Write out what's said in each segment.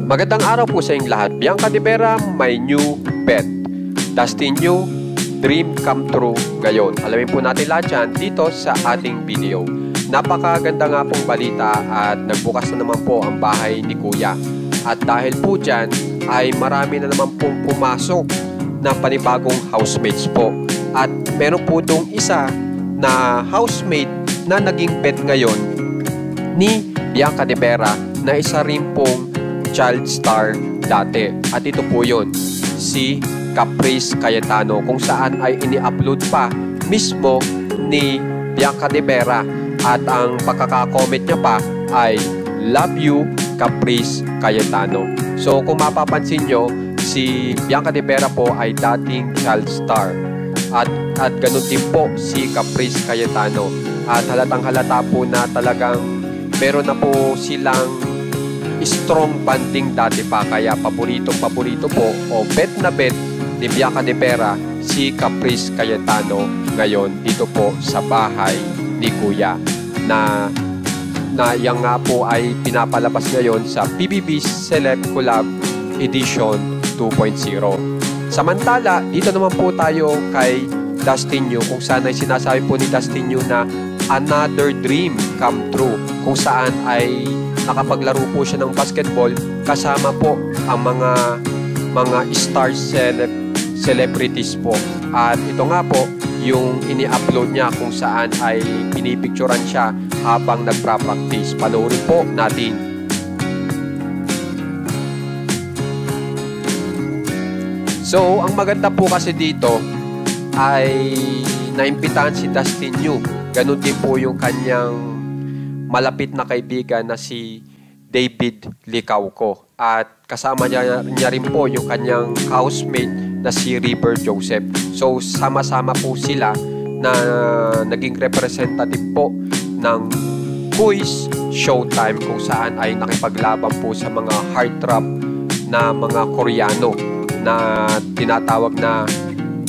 Magandang araw po sa inyong lahat. Bianca de Vera, my new pet. Dustin Yu, dream come true ngayon. Alamin po natin lahat yan dito sa ating video. Napakaganda nga pong balita at nagbukas na naman po ang bahay ni Kuya. At dahil po dyan ay marami na naman pong pumasok na panibagong housemates po. At meron po itong isa na housemate na naging pet ngayon ni Bianca de Vera na isa rin pong child star dati. At ito po yun, si Caprice Cayetano, kung saan ay ini-upload pa mismo ni Bianca de Vera. At ang pagkaka-comment niya pa ay "Love you, Caprice Cayetano." So kung mapapansin nyo, si Bianca de Vera po ay dating child star. At ganun din po si Caprice Cayetano. At halatang halata po na talagang meron na po silang strong bonding dati pa. Kaya paborito po o bet na bet ni Bianca de Vera si Caprice Cayetano ngayon dito po sa bahay ni Kuya, na yan nga po ay pinapalabas ngayon sa PBB Celeb Collab Edition 2.0. Samantala, dito naman po tayo kay Dustin Yu, kung saan ay sinasabi po ni Dustin Yu na another dream come true, kung saan ay nakapaglaro po siya ng basketball kasama po ang mga star celebrities po. At ito nga po yung ini-upload niya, kung saan ay pinipicturan siya habang nagpa-practice. Panoorin po natin. So, ang maganda po kasi dito ay naimbitahan si Dustin Yu. Ganun din po yung kanyang malapit na kaibigan na si David Licauco. At kasama niya rin po yung kanyang housemate na si River Joseph. So sama-sama po sila na naging representative po ng Quiz Showtime, kung saan ay nakipaglaban po sa mga heartthrob na mga Koreano na tinatawag na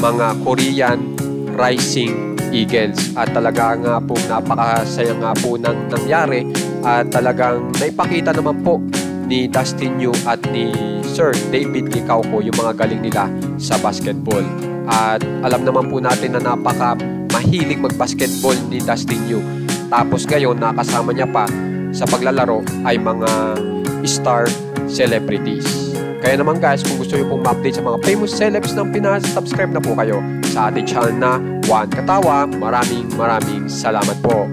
mga Korean Rising Eagles. At talaga nga po napakasaya nga po nang nangyari, at talagang naipakita naman po ni Dustin Yu at ni Sir David Licauco yung mga galing nila sa basketball. At alam naman po natin na napaka mahilig mag-basketball ni Dustin Yu. Tapos ngayon nakasama niya pa sa paglalaro ay mga star celebrities. Kaya naman guys, kung gusto niyo pong ma-update sa mga famous celebs ng Pinas, subscribe na po kayo sa ating channel na Juan Katawa. Maraming salamat po.